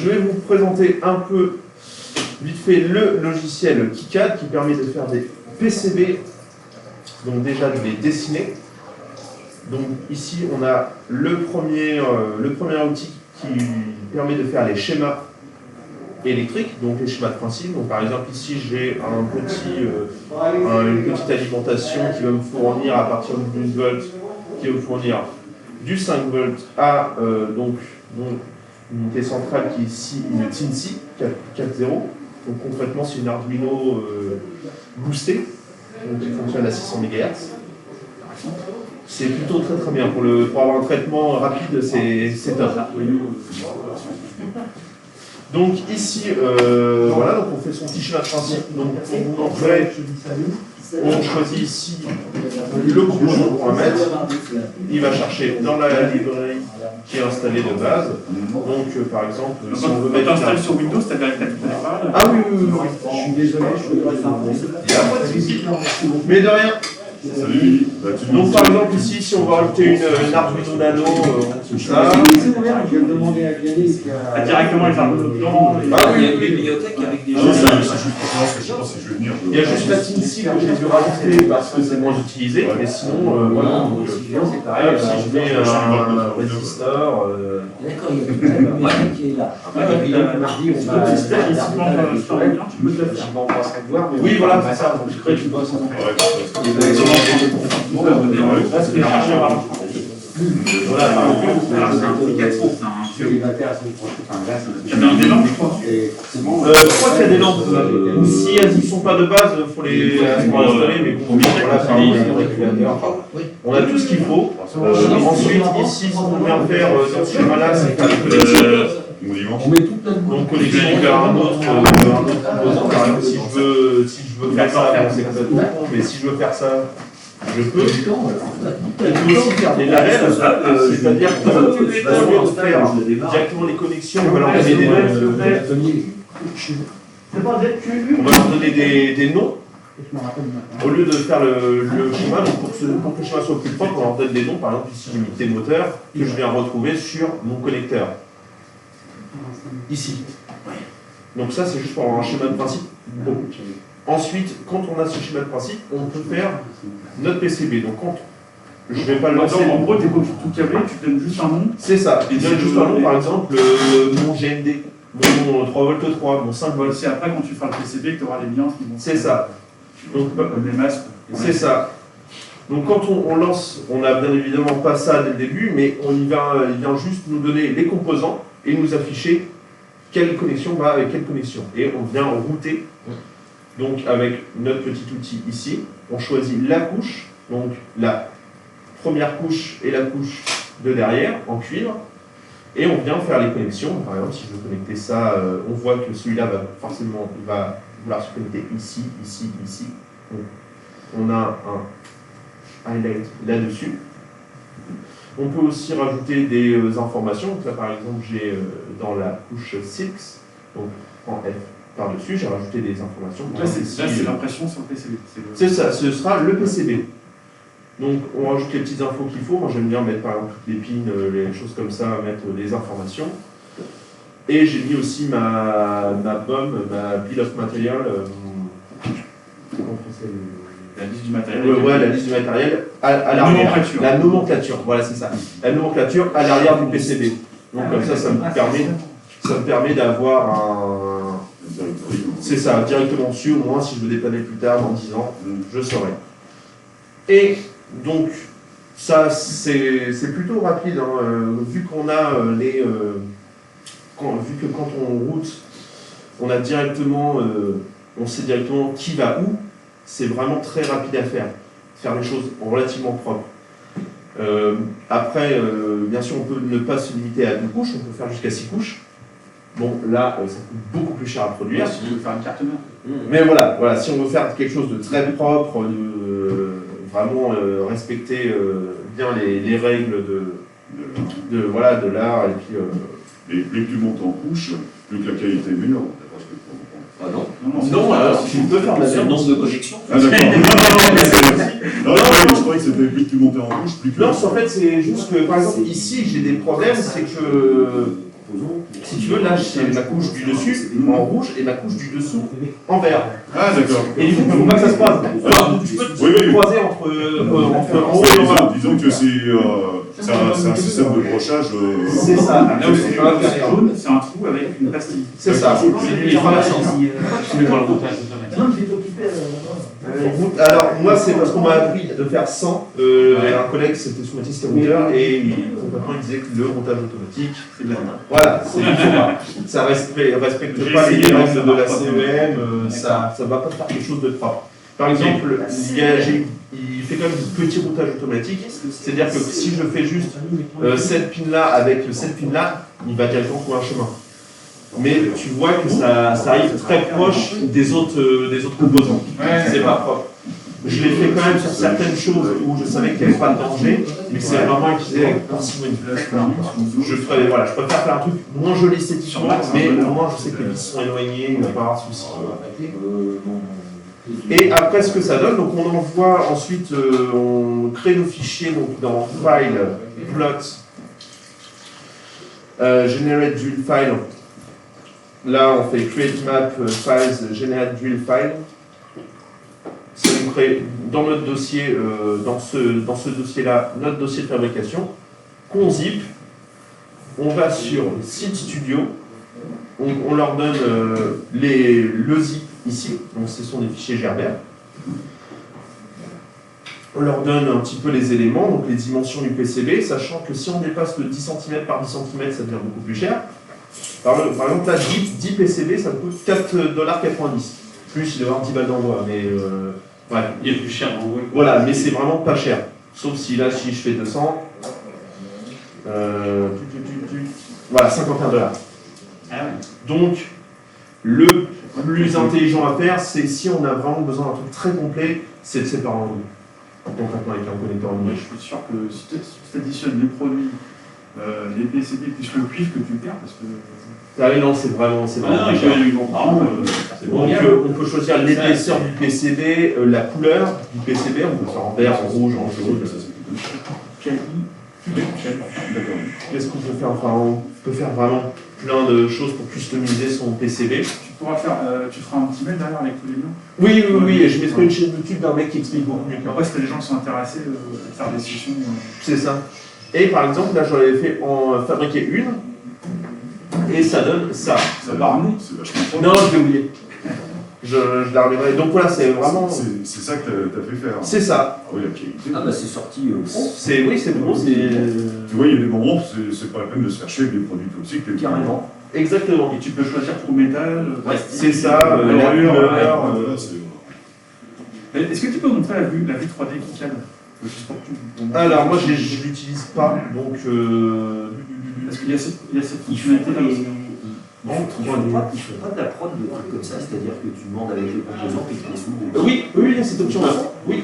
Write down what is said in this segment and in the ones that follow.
je vais vous présenter un peu, vite fait, le logiciel KiCad qui permet de faire des PCB, donc déjà de les dessiner. Donc ici, on a le premier outil qui permet de faire les schémas électriques, donc les schémas de principe. Donc par exemple ici, j'ai une petite alimentation qui va me fournir à partir de 12 volts, qui va me fournir du 5 volts à donc unité centrale qui est ici une TINSI 4.0. Donc concrètement, c'est une Arduino boostée, donc qui fonctionne à 600 MHz. C'est plutôt très très bien. Pour avoir un traitement rapide, c'est top. Donc ici, voilà, donc on fait son petit schéma de principe. Donc pour vous montrer, on choisit ici le composant qu'on va mettre. Il va chercher dans la librairie qui est installée de base. Donc par exemple, si on veut mettre... Quand tu installes sur Windows, tu as directement pas. Ah oui. Je suis désolé, je suis mais de rien. Salut. Donc par exemple ici, si on va rajouter une Arduino Nano, tout ça. Je vais demander à Gladys. Directement les Arduino dedans. Ah oui, il y a une bibliothèque avec des Ah, jeux. c'est juste pour savoir ce que je pense si je vais venir. Il y a juste la TINSI que j'ai dû rajouter parce que c'est moins utilisé, mais sinon, voilà. Donc, si je mets un résistor. D'accord, il y a une bibliothèque qui est là. Mardi, on va. Oui, voilà, c'est ça. Voilà, c'est un application, c'est un jeu. Il y avait un des lampes, je crois. Je crois qu'il y a des lampes. Si elles ne sont pas de base, il faut les installer, mais bon, voilà, c'est un régulateur. On a tout ce qu'il faut. Ensuite, ici, ce qu'on vient faire dans ce schéma-là, c'est faire les connexions. On met toute notre Donc connexion vers un autre composant. Par exemple, si je veux faire ça, bon, c'est complètement con, mais si je veux faire ça, je peux. On peut aussi faire des labels, c'est-à-dire qu'on va faire directement les connexions, on va leur donner des noms. Au lieu de faire le schéma, donc pour que le schéma soit plus propre, on leur donne des noms, par exemple ici unité moteur, que je viens retrouver sur mon connecteur. Ici. Donc ça, c'est juste pour avoir un schéma de principe. Bon. Ensuite, quand on a ce schéma de principe, on peut faire notre PCB. Donc quand je ne vais pas le lancer... En gros, tu es tout câblé, tu donnes juste un nom. C'est ça. Je donne juste un nom, par exemple, mon GND, mon 3V3, mon 5V. C'est après, quand tu feras le PCB, que tu auras les liens qui vont... C'est ça. Donc, les masques. C'est ça. Donc quand on lance, on n'a bien évidemment pas ça dès le début, mais il vient juste nous donner les composants et nous afficher quelle connexion va avec quelle connexion. Et on vient router, donc avec notre petit outil ici, on choisit la couche, donc la première couche et la couche de derrière en cuivre, et on vient faire les connexions. Par exemple, si je veux connecter ça, on voit que celui-là va forcément vouloir se connecter ici, ici, ici. Donc, on a un highlight là-dessus. On peut aussi rajouter des informations. Donc là, par exemple, j'ai dans la couche 6, donc en F par-dessus, j'ai rajouté des informations. Donc là, c'est l'impression sur le PCB. C'est ça, ce sera le PCB. Donc, on rajoute les petites infos qu'il faut. Moi, j'aime bien mettre, par exemple, toutes les pins, les choses comme ça, mettre les informations. Et j'ai mis aussi ma BOM, ma Bill of Material. La liste du matériel. Ouais, la liste du matériel à l'arrière. La nomenclature, voilà, c'est ça. La nomenclature à l'arrière du PCB. Donc comme ça me permet d'avoir un... C'est ça, directement dessus, au moins si je veux dépanner plus tard, dans 10 ans, je saurai. Et donc, ça, c'est plutôt rapide, hein, vu qu'on a vu que quand on route, on a directement, on sait directement qui va où. C'est vraiment très rapide à faire les choses relativement propres. Après, bien sûr, on peut ne pas se limiter à 2 couches, on peut faire jusqu'à 6 couches. Bon, là, ça coûte beaucoup plus cher à produire. Si tu veux faire une carte mère. Mais voilà, si on veut faire quelque chose de très propre, vraiment respecter bien les règles de l'art, et puis... Et plus que tu montes en couche, plus que la qualité est meilleure. Ah non. Non, alors si tu peux faire de la le nombre de connexions. Ah d'accord. Non, je croyais que c'était plus que tu montais en couche, plus que... Non, en fait, c'est juste que, par exemple, ici, j'ai des problèmes, c'est que si si tu veux, là, c'est la couche du dessus en rouge et la couche du dessous en vert. Ah, d'accord. Et du coup, il ne faut pas que ça se croise. Enfin, tu peux te croiser entre en haut et en bas. Disons que c'est un système de brochage. C'est ça. Là où c'est jaune, c'est un trou avec une pastille. C'est ça. Il traverse ici. Tu mets dans le routage automatique. Alors, moi, c'est parce qu'on m'a appris de faire 100. Un collègue, c'était sous Mathis routeur, et concrètement, il disait que le montage automatique, C'est de la merde. voilà, ça respecte pas les règles de la CEM, ça va pas faire quelque chose de propre. Par exemple, il fait quand même du petit routage automatique, c'est-à-dire que si je fais juste cette pin-là avec cette pin-là, il va directement trouver un chemin. Mais tu vois que ça arrive très proche des autres composants. C'est pas propre. Je l'ai fait quand même sur certaines choses où je savais qu'il n'y avait pas de danger, mais c'est vraiment utilisé avec parcimonie. Je préfère faire un truc moins joli esthétiquement, mais au moins je sais que les vis sont éloignées, il ne va pas y avoir de soucis. Et après ce que ça donne, donc on envoie ensuite, on crée nos fichiers donc dans File, Plot, Generate Drill File. Là, on fait Create Map Files, Generate Drill File. Ça nous crée dans notre dossier, dans ce dossier-là, notre dossier de fabrication, qu'on zip. On va sur Site Studio. On leur donne le zip ici. Donc, ce sont des fichiers Gerber. On leur donne un petit peu les éléments, donc les dimensions du PCB, sachant que si on dépasse le 10 cm par 10 cm, ça devient beaucoup plus cher. Par exemple, là, 10 PCB, ça me coûte 4,90 $. Plus, il doit y avoir 10 balles d'envoi, mais ouais. Il est plus cher d'envoi. Voilà, mais c'est vraiment pas cher. Sauf si là, si je fais 200, voilà, 51 $. Ah ouais. Donc, le plus intelligent à faire, c'est si on a vraiment besoin d'un truc très complet, c'est de séparer en deux. Concrètement, avec un connecteur en Moi, deux. je suis sûr que si tu additionnes les produits, les PCB plus le cuivre que tu perds, parce que. Ah oui, non, c'est vraiment cher. On peut choisir l'épaisseur du PCB, la couleur du PCB, on peut faire en vert, en rouge, en jaune. Qu'est-ce qu'on peut faire? Enfin, on peut faire vraiment plein de choses pour customiser son PCB. Tu feras un petit mail derrière avec tous les liens. Oui, et je mettrai une chaîne YouTube d'un mec qui explique beaucoup mieux. Après, si les gens sont intéressés à faire des sessions. C'est ça. Et par exemple, là, j'en avais fait fabriquer une, et ça donne ça. Ça part nous. C'est vachement Non, je l'ai oublié. Je la reviendrai. Donc voilà, c'est vraiment. C'est ça que t'as fait faire. C'est ça. Ah oui, la qualité. Ah bah c'est sorti. Oui, c'est bon. Tu vois, il y a des moments où c'est pas la peine de se faire chier avec des produits toxiques. Carrément. Exactement. Et tu peux choisir pour métal, plastique. C'est ça, la couleur. Est-ce que tu peux montrer la vue 3D qui cadre? Juste pour que tu- Alors, moi, je l'utilise pas, donc. Parce qu'il y a cette fonctionnalité là aussi. Il ne faut pas de la prod de trucs comme ça, c'est-à-dire que tu demandes avec les composants et que tu les ouvres. Oui, il y a cette option-là. Oui.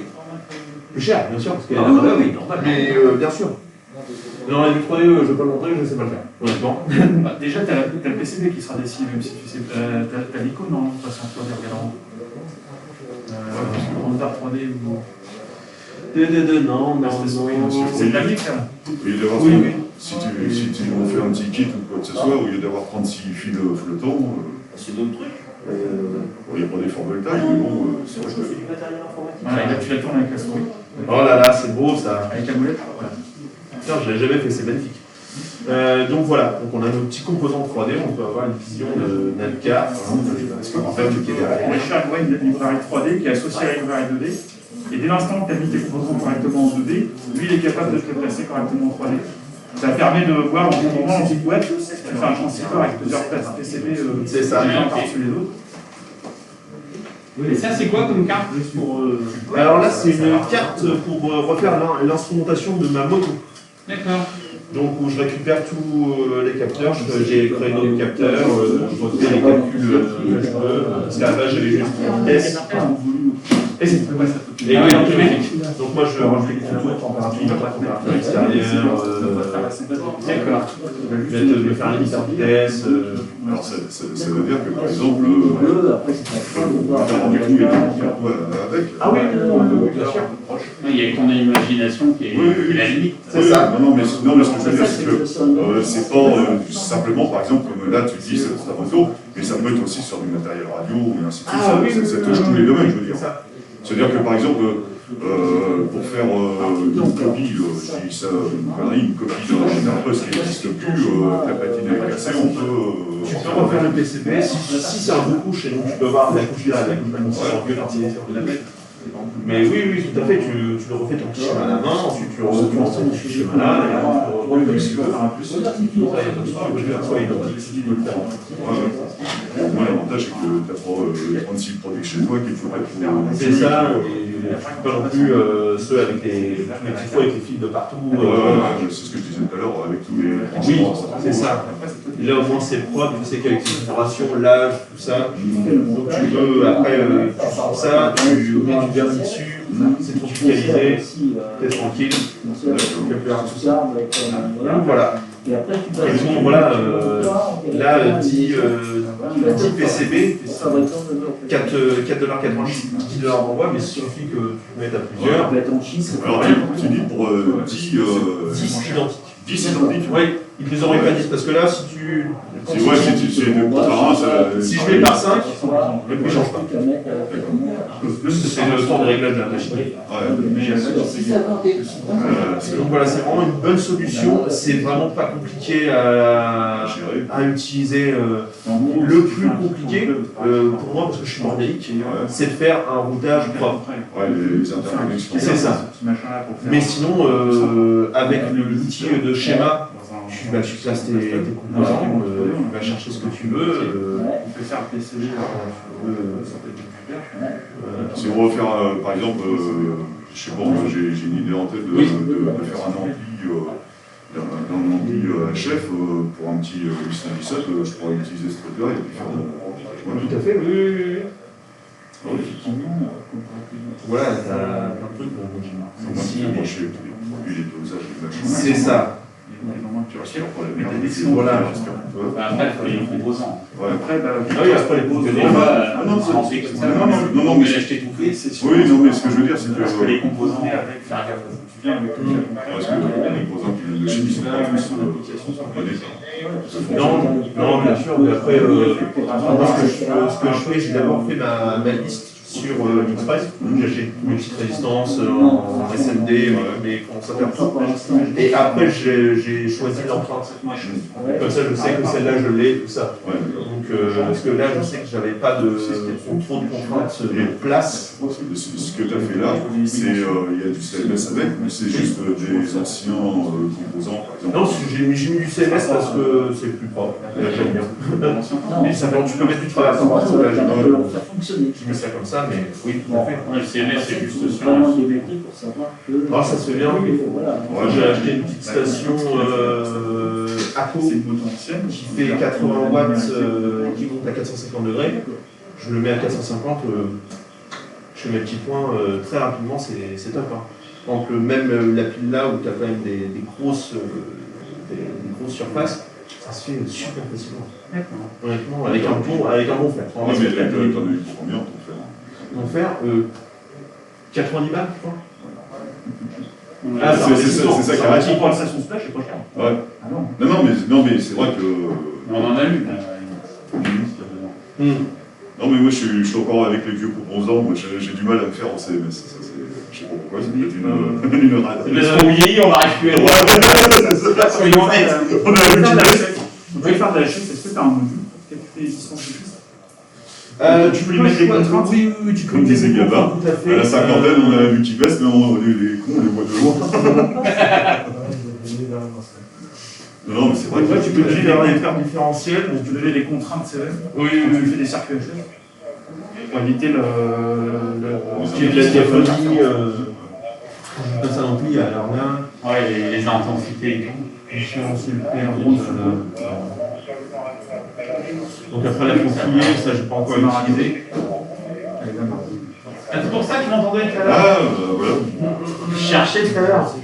Plus cher, bien sûr, parce que. Oui, normal. Mais bien sûr. Non, la vue 3D, je vais pas le montrer, je sais pas le faire. Honnêtement. Déjà, tu as le PCB qui sera dessiné, même si tu sais. Tu as l'icône, non? De toute façon, 3D, regarde en haut. Render 3D ou. Non, c'est de la mix, là. Oui. Si tu fais un petit kit ou quoi que ce soit, au lieu d'avoir 36 fils flottants, C'est d'autres trucs. il n'y a pas d'effort voltage, mais bon, c'est vrai que. du matériel informatique. Voilà, et là, tu la tournes avec la souris. Oh là là, c'est beau ça. Avec la molette, voilà. Putain, je l'ai jamais fait, c'est magnifique. Donc voilà, donc on a nos petits composants 3D, on peut avoir une vision de Nalcar, en fait, qui est derrière. On va faire une librairie 3D qui est associée à la librairie 2D. Et dès l'instant que tu as mis tes composants correctement en 2D, lui il est capable de te les placer correctement en 3D. Ça permet de voir en moment l'antique web, tu fais un transistor avec plusieurs places PCB C'est ça. les uns par-dessus les autres. Et ça, c'est quoi comme carte pour, Alors là, c'est une carte pour refaire l'instrumentation de ma moto. D'accord. Donc où je récupère tous les capteurs, j'ai créé d'autres capteurs, je refais les calculs que je veux, parce qu'à la base j'avais juste un test. Et c'est Ouais, ça peut Et être- oui, Ah, donc, ouais. donc moi je rajoute les contours, température extérieure, D'accord. de faire l'éditeur de vitesse. Alors ça veut dire que par exemple, Après, c'est pas on peut faire du tout et n'importe quoi avec. Ah oui, bien sûr. Il y a ton imagination qui est Oui, oui, oui. la limite. C'est ça. Non, mais ce que je veux dire, c'est que c'est pas simplement, par exemple, comme là tu dis, c'est ta moto, mais ça peut être aussi sur du matériel radio ou ainsi de suite. Ah oui, Ça touche tous les domaines, je veux dire. C'est ça. C'est-à-dire que par exemple, pour faire une copie, je dis ça, une copie d'un Général Post qui n'existe plus, que la platine est cassée, on peut. Tu peux refaire le PCB, si c'est un beau couche, et donc tu peux voir la couche là, la couche magnétique, mais oui, tout à fait, tu le refais ton petit schéma à la main, ensuite tu rentres ton petit schéma là, et là tu refais le PCB. Soit identique, si tu veux le faire. Moi, l'avantage, c'est que tu as 36 produits chez toi qu'il faudrait pour. C'est ça, et pas non plus ceux avec les petits fours avec les fils de partout. C'est ce que tu disais tout à l'heure avec tous les. Oui, c'est ça. Là au moins c'est propre, tu sais qu'avec ces vibrations, l'âge, tout ça, donc tu peux après tu sors ça, tu mets du vernis dessus, c'est tropicalisé, t'es tranquille. Donc voilà. Et donc voilà, là 10 PCB, 4,90$, 10$ d'envoi, mais il suffit que tu mettes à plusieurs. Alors tu dis pour 10 identiques. 10 identiques. Oui, ils les auraient pas 10 parce que là, si tu. Si tu de par un, si je mets par 5, le prix ne change pas. C'est le temps de réglage de la machine. Donc voilà, c'est vraiment une bonne solution. C'est vraiment pas compliqué à utiliser. Le plus compliqué, pour moi, parce que je suis bordélique, c'est de faire un routage propre. Ouais, les interconnexions. C'est ça. Mais sinon, avec l'outil de schéma, tu classes tes composants, tu vas chercher ce que tu veux. On peut faire PCB. Si on veut faire, par exemple, je sais pas, j'ai une idée en tête de faire un ampli HF pour un petit 817, je pourrais utiliser ce truc-là et puis faire Tout à fait, oui. Voilà, t'as plein de trucs. Moi, je sais les dosages, les machins. C'est ça. Voilà. Après, il faut les composants. Après, après les composants. Non, mais l'acheter tout fait, c'est sûr. oui, non, mais ce que je veux dire, c'est que. Parce que les composants, tu viens avec Parce que les composants qui viennent de Chine, ils sont pas tous Non, bien sûr, mais après, moi, ce que je fais, j'ai d'abord fait ma liste sur l'Express. J'ai mes petites résistances en SMD, mais comment ça faire tout. Et après, j'ai choisi l'empreinte. Comme ça, je sais que celle-là, je l'ai, tout ça. Donc, parce que là, je sais que j'avais pas trop de contraintes de place. Ce que tu as fait là, c'est il y a du CMS avec, mais c'est juste des anciens composants, par exemple. Non, j'ai mis du CMS parce que c'est plus propre. J'aime bien. Mais ça, tu peux mettre du travail partout. Là, j'ai mis ça comme ça, mais oui, tout à fait. Le CMS, c'est juste sur Ah, ça se fait bien. J'ai acheté une petite station ACO qui fait 80 watts, qui monte à 450 degrés. Je le mets à 450, je fais mes petits points très rapidement, c'est top. Hein. Donc même la pile là où tu as quand même des grosses surfaces, ça se fait super facilement. Honnêtement, avec un bon fer. Ah, mais t'en as eu pour combien ton fer? Mon fer, 90 balles, je crois. Ah, c'est ça qui arrive. Si on prend la station splash, c'est pas cher. Ouais. Ah non. Non, mais c'est vrai que. On en a eu. Non, mais moi je suis encore avec les vieux composants, moi j'ai du mal à me faire en CMS. Ça, je sais pas pourquoi, c'est peut-être une rade. Parce qu'on vieillit, on n'arrive plus à Ouais, soyons honnêtes. On peut faire de la chute, est-ce que tu as un module pour calculer les distances de chute? Tu peux lui mettre des contraintes? Oui, tu peux Comme mettre des des égabas. contraintes, tout à fait. À la cinquantaine, on a vu qui baisse, mais les cons, on les voit de loin. Non, mais c'est vrai que Tu peux faire des paires différentielles. Tu peux donner des contraintes CM. Oui, Tu fais des circuits HF pour éviter le qui est de la diaphonie, comme ça l'ampli à leur main. Ouais, les intensités et tout. Donc après la faufier, ça j'ai pas encore utilisé. C'est pour ça que tu m'entendais tout à l'heure? Ah, voilà. Je cherchais tout à l'heure.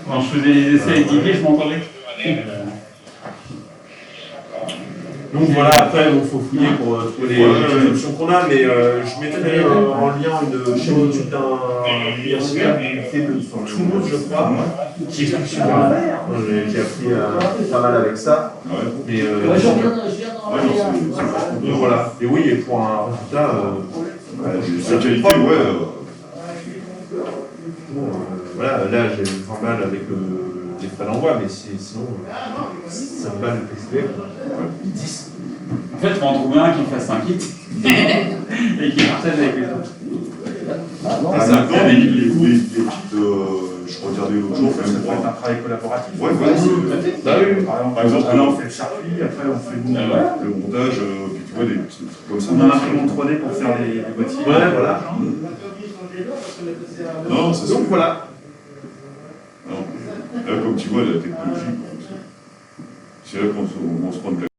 Quand je faisais les essais avec Didier, je m'entendais. Donc voilà, après il faut fouiller pour trouver les options qu'on a, mais je mettrai en lien une chaîne YouTube d'un universitaire qui fait de Toulouse, je crois, qui explique super bien. J'ai appris pas mal avec ça. Ouais. Mais Ouais, non, donc voilà. Et oui, et pour un résultat, la qualité, ouais. bon, voilà, là j'ai 20 balles avec les frais d'envoi, mais sinon 5 balles le PCB, 10. En fait, il faut en trouver un qui me fasse un kit et qui partage avec les autres. Maintenant, les petites, je regardais l'autre jour, Ça pourrait être un travail collaboratif. ouais, voilà, Bah oui. Par exemple, là on fait le circuit, après on fait le montage, puis tu vois des trucs comme ça. on a l'imprimante 3D pour faire les boîtiers. Ouais, voilà. Non, c'est ça. Donc voilà. Là, comme tu vois, la technologie, c'est là qu'on se rend compte.